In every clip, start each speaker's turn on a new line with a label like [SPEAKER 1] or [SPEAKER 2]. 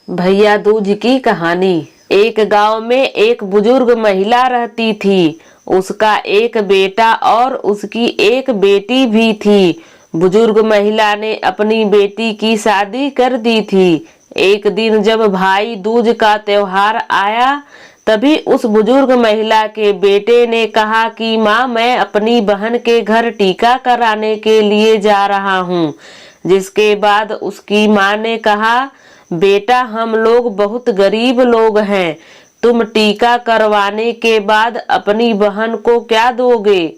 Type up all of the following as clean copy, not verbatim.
[SPEAKER 1] भैया दूज की कहानी। एक गांव में एक बुजुर्ग महिला रहती थी। उसका एक बेटा और उसकी एक बेटी भी थी। बुजुर्ग महिला ने अपनी बेटी की शादी कर दी थी। एक दिन जब भाई दूज का त्योहार आया, तभी उस बुजुर्ग महिला के बेटे ने कहा कि माँ, मैं अपनी बहन के घर टीका कराने के लिए जा रहा हूँ। जिसके बाद उसकी माँ ने कहा, बेटा, हम लोग बहुत गरीब लोग हैं, तुम टीका करवाने के बाद अपनी बहन को क्या दोगे?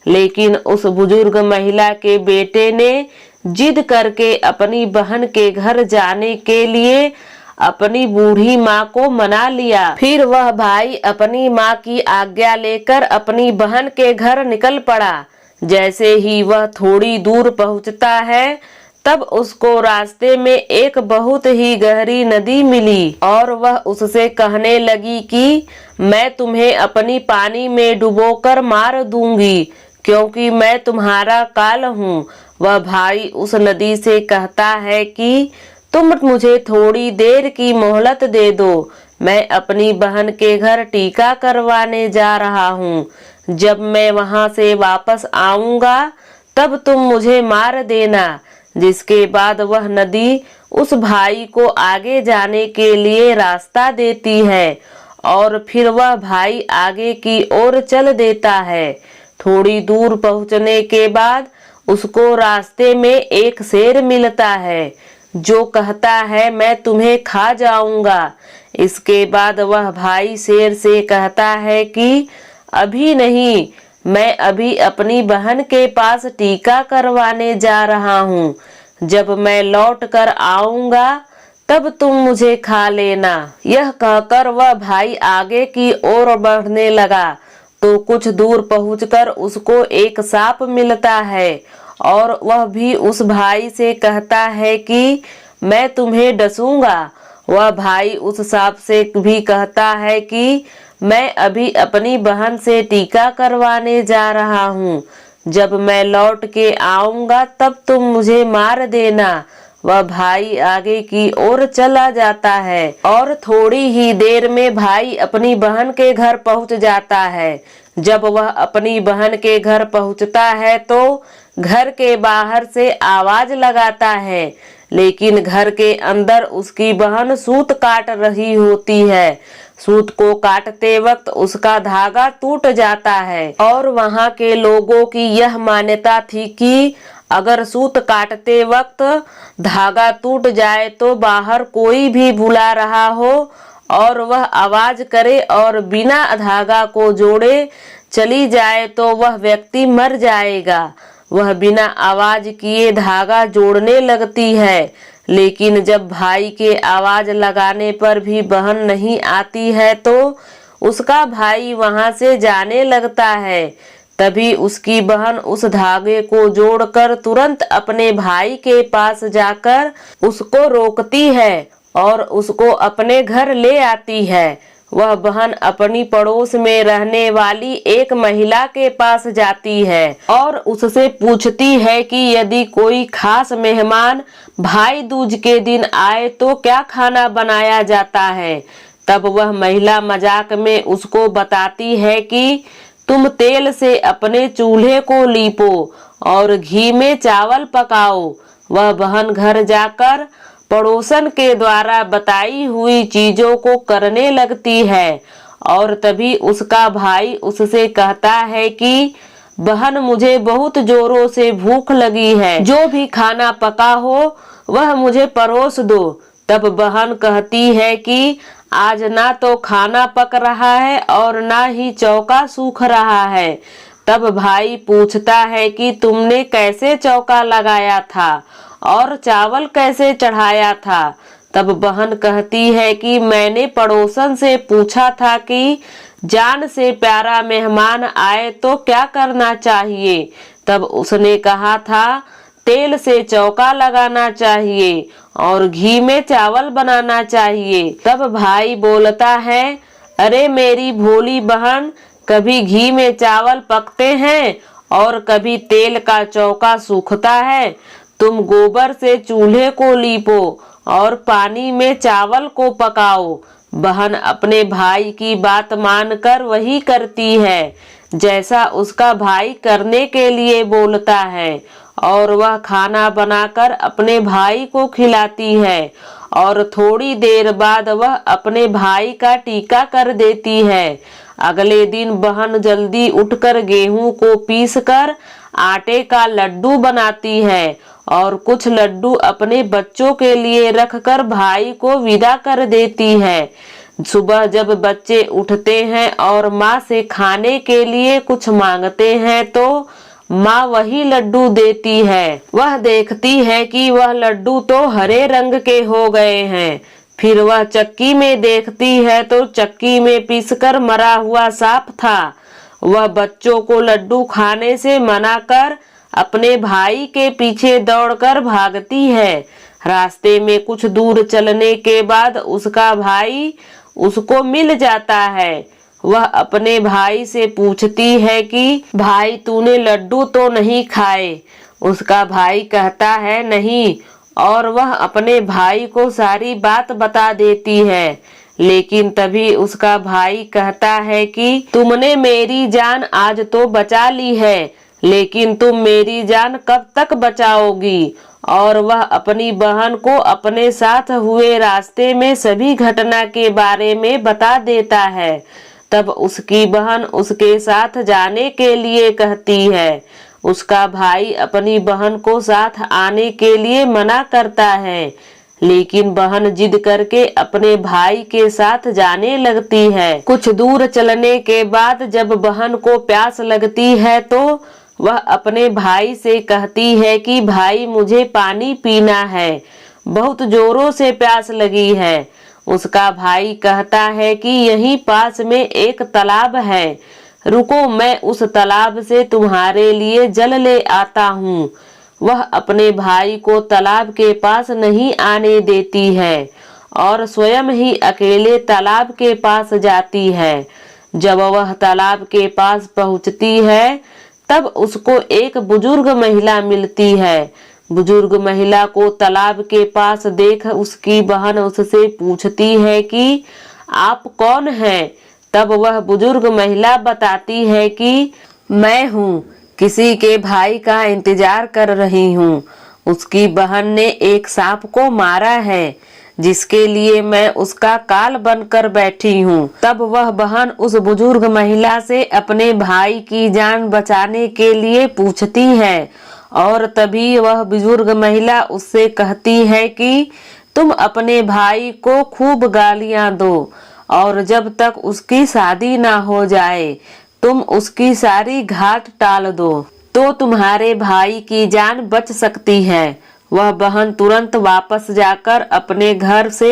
[SPEAKER 1] लेकिन उस बुजुर्ग महिला के बेटे ने जिद करके अपनी बहन के घर जाने के लिए अपनी बूढ़ी माँ को मना लिया। फिर वह भाई अपनी माँ की आज्ञा लेकर अपनी बहन के घर निकल पड़ा। जैसे ही वह थोड़ी दूर पहुँचता है, तब उसको रास्ते में एक बहुत ही गहरी नदी मिली और वह उससे कहने लगी कि मैं तुम्हें अपनी पानी में डुबोकर मार दूंगी, क्योंकि मैं तुम्हारा काल हूँ। वह भाई उस नदी से कहता है कि तुम मुझे थोड़ी देर की मोहलत दे दो, मैं अपनी बहन के घर टीका करवाने जा रहा हूँ। जब मैं वहां से वापस आऊंगा, तब तुम मुझे मार देना। जिसके बाद वह नदी उस भाई को आगे जाने के लिए रास्ता देती है और फिर वह भाई आगे की ओर चल देता है। थोड़ी दूर पहुंचने के बाद उसको रास्ते में एक शेर मिलता है, जो कहता है, मैं तुम्हें खा जाऊंगा। इसके बाद वह भाई शेर से कहता है कि अभी नहीं, मैं अभी अपनी बहन के पास टीका करवाने जा रहा हूँ। जब मैं लौट कर आऊंगा, तब तुम मुझे खा लेना। यह कहकर वह भाई आगे की ओर बढ़ने लगा, तो कुछ दूर पहुंचकर उसको एक सांप मिलता है और वह भी उस भाई से कहता है कि मैं तुम्हें डसूंगा। वह भाई उस सांप से भी कहता है कि मैं अभी अपनी बहन से टीका करवाने जा रहा हूँ। जब मैं लौट के आऊंगा, तब तुम मुझे मार देना। वह भाई आगे की ओर चला जाता है और थोड़ी ही देर में भाई अपनी बहन के घर पहुंच जाता है। जब वह अपनी बहन के घर पहुंचता है, तो घर के बाहर से आवाज लगाता है, लेकिन घर के अंदर उसकी बहन सूत काट रही होती है। सूत को काटते वक्त उसका धागा टूट जाता है और वहां के लोगों की यह मान्यता थी कि अगर सूत काटते वक्त धागा टूट जाए तो बाहर कोई भी बुला रहा हो और वह आवाज करे और बिना धागा को जोड़े चली जाए तो वह व्यक्ति मर जाएगा। वह बिना आवाज किए धागा जोड़ने लगती है, लेकिन जब भाई के आवाज लगाने पर भी बहन नहीं आती है, तो उसका भाई वहां से जाने लगता है। तभी उसकी बहन उस धागे को जोड़कर तुरंत अपने भाई के पास जाकर उसको रोकती है और उसको अपने घर ले आती है। वह बहन अपनी पड़ोस में रहने वाली एक महिला के पास जाती है और उससे पूछती है कि यदि कोई खास मेहमान भाई दूज के दिन आए तो क्या खाना बनाया जाता है। तब वह महिला मजाक में उसको बताती है कि तुम तेल से अपने चूल्हे को लीपो और घी में चावल पकाओ। वह बहन घर जाकर पड़ोसन के द्वारा बताई हुई चीजों को करने लगती है और तभी उसका भाई उससे कहता है कि बहन, मुझे बहुत जोरों से भूख लगी है, जो भी खाना पका हो वह मुझे परोस दो। तब बहन कहती है कि आज ना तो खाना पक रहा है और ना ही चौका सूख रहा है। तब भाई पूछता है कि तुमने कैसे चौका लगाया था और चावल कैसे चढ़ाया था। तब बहन कहती है कि मैंने पड़ोसन से पूछा था कि जान से प्यारा मेहमान आए तो क्या करना चाहिए। तब उसने कहा था तेल से चौका लगाना चाहिए और घी में चावल बनाना चाहिए। तब भाई बोलता है, अरे मेरी भोली बहन, कभी घी में चावल पकते हैं और कभी तेल का चौका सूखता है। तुम गोबर से चूल्हे को लीपो और पानी में चावल को पकाओ। बहन अपने भाई की बात मानकर वही करती है जैसा उसका भाई करने के लिए बोलता है और वह खाना बनाकर अपने भाई को खिलाती है और थोड़ी देर बाद वह अपने भाई का टीका कर देती है। अगले दिन बहन जल्दी उठकर गेहूं को पीसकर आटे का लड्डू बनाती है और कुछ लड्डू अपने बच्चों के लिए रखकर भाई को विदा कर देती है। सुबह जब बच्चे उठते हैं और माँ से खाने के लिए कुछ मांगते हैं तो माँ वही लड्डू देती है। वह देखती है कि वह लड्डू तो हरे रंग के हो गए हैं। फिर वह चक्की में देखती है तो चक्की में पीसकर मरा हुआ सांप था। वह बच्चों को लड्डू खाने से मना कर अपने भाई के पीछे दौड़कर भागती है। रास्ते में कुछ दूर चलने के बाद उसका भाई उसको मिल जाता है। वह अपने भाई से पूछती है कि भाई तूने लड्डू तो नहीं खाए? उसका भाई कहता है नहीं, और वह अपने भाई को सारी बात बता देती है। लेकिन तभी उसका भाई कहता है कि तुमने मेरी जान आज तो बचा ली है, लेकिन तुम मेरी जान कब तक बचाओगी? और वह अपनी बहन को अपने साथ हुए रास्ते में सभी घटना के बारे में बता देता है। तब उसकी बहन उसके साथ जाने के लिए कहती है। उसका भाई अपनी बहन को साथ आने के लिए मना करता है, लेकिन बहन जिद करके अपने भाई के साथ जाने लगती है। कुछ दूर चलने के बाद जब बहन को प्यास लगती है तो वह अपने भाई से कहती है कि भाई मुझे पानी पीना है, बहुत जोरों से प्यास लगी है। उसका भाई कहता है कि यहीं पास में एक तालाब है, रुको मैं उस तालाब से तुम्हारे लिए जल ले आता हूँ। वह अपने भाई को तालाब के पास नहीं आने देती है और स्वयं ही अकेले तालाब के पास जाती है। जब वह तालाब के पास पहुँचती है तब उसको एक बुजुर्ग महिला मिलती है। बुजुर्ग महिला को तालाब के पास देख उसकी बहन उससे पूछती है कि आप कौन हैं? तब वह बुजुर्ग महिला बताती है कि मैं हूँ, किसी के भाई का इंतजार कर रही हूँ। उसकी बहन ने एक सांप को मारा है जिसके लिए मैं उसका काल बनकर बैठी हूँ। तब वह बहन उस बुजुर्ग महिला से अपने भाई की जान बचाने के लिए पूछती है और तभी वह बुजुर्ग महिला उससे कहती है कि तुम अपने भाई को खूब गालियां दो और जब तक उसकी शादी ना हो जाए तुम उसकी सारी घाट टाल दो तो तुम्हारे भाई की जान बच सकती है। वह बहन तुरंत वापस जाकर अपने घर से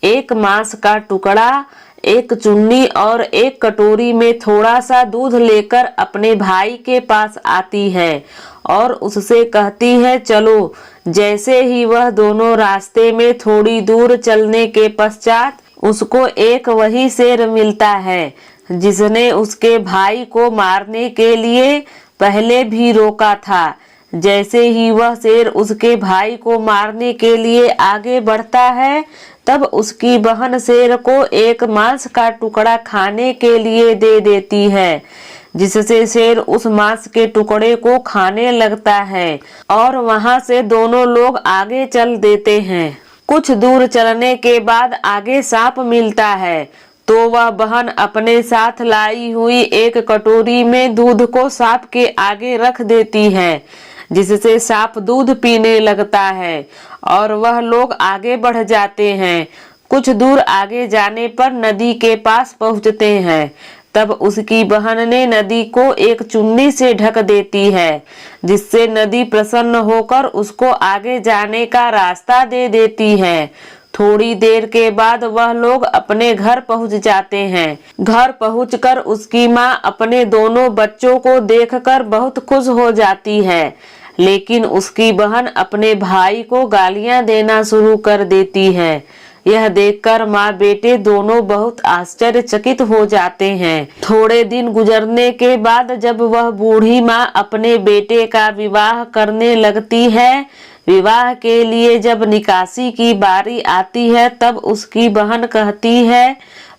[SPEAKER 1] एक मांस का टुकड़ा, एक चुन्नी और एक कटोरी में थोड़ा सा दूध लेकर अपने भाई के पास आती है और उससे कहती है चलो। जैसे ही वह दोनों रास्ते में थोड़ी दूर चलने के पश्चात उसको एक वही शेर मिलता है जिसने उसके भाई को मारने के लिए पहले भी रोका था। जैसे ही वह शेर उसके भाई को मारने के लिए आगे बढ़ता है तब उसकी बहन शेर को एक मांस का टुकड़ा खाने के लिए दे देती है, जिससे शेर उस मांस के टुकड़े को खाने लगता है और वहां से दोनों लोग आगे चल देते हैं। कुछ दूर चलने के बाद आगे सांप मिलता है तो वह बहन अपने साथ लाई हुई एक कटोरी में दूध को सांप के आगे रख देती है, जिससे सांप दूध पीने लगता है और वह लोग आगे बढ़ जाते हैं। कुछ दूर आगे जाने पर नदी के पास पहुंचते हैं। तब उसकी बहन ने नदी को एक चुन्नी से ढक देती है, जिससे नदी प्रसन्न होकर उसको आगे जाने का रास्ता दे देती है। थोड़ी देर के बाद वह लोग अपने घर पहुंच जाते हैं। घर पहुंचकर उसकी माँ अपने दोनों बच्चों को देखकर बहुत खुश हो जाती है, लेकिन उसकी बहन अपने भाई को गालियां देना शुरू कर देती है। यह देखकर माँ बेटे दोनों बहुत आश्चर्यचकित हो जाते हैं। थोड़े दिन गुजरने के बाद जब वह बूढ़ी माँ अपने बेटे का विवाह करने लगती है, विवाह के लिए जब निकासी की बारी आती है तब उसकी बहन कहती है,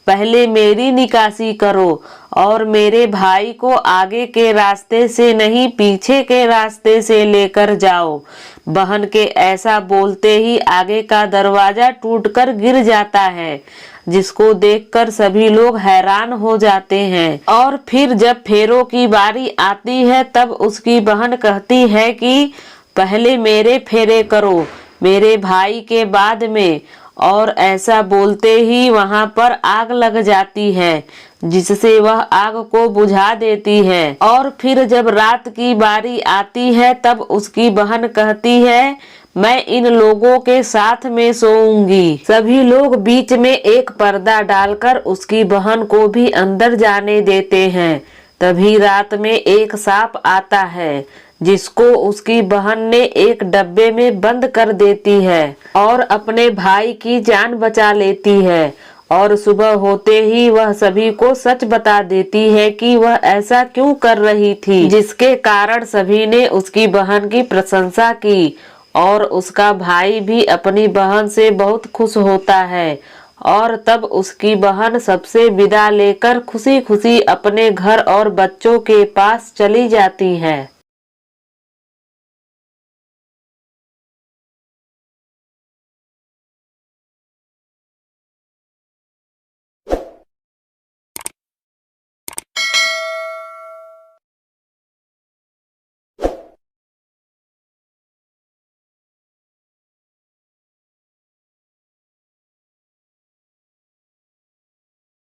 [SPEAKER 1] पहले मेरी निकासी करो और मेरे भाई को आगे के रास्ते से नहीं पीछे के रास्ते से लेकर जाओ। बहन के ऐसा बोलते ही आगे का दरवाजा टूटकर गिर जाता है, जिसको देखकर सभी लोग हैरान हो जाते हैं। और फिर जब फेरों की बारी आती है तब उसकी बहन कहती है कि पहले मेरे फेरे करो, मेरे भाई के बाद में। और ऐसा बोलते ही वहां पर आग लग जाती है, जिससे वह आग को बुझा देती है। और फिर जब रात की बारी आती है तब उसकी बहन कहती है, मैं इन लोगों के साथ में सोऊंगी। सभी लोग बीच में एक पर्दा डालकर उसकी बहन को भी अंदर जाने देते हैं। तभी रात में एक सांप आता है, जिसको उसकी बहन ने एक डब्बे में बंद कर देती है और अपने भाई की जान बचा लेती है। और सुबह होते ही वह सभी को सच बता देती है कि वह ऐसा क्यों कर रही थी, जिसके कारण सभी ने उसकी बहन की प्रशंसा की। और उसका भाई भी अपनी बहन से बहुत खुश होता है। और तब उसकी बहन सबसे विदा लेकर खुशी खुशी अपने घर और बच्चों के पास चली जाती है।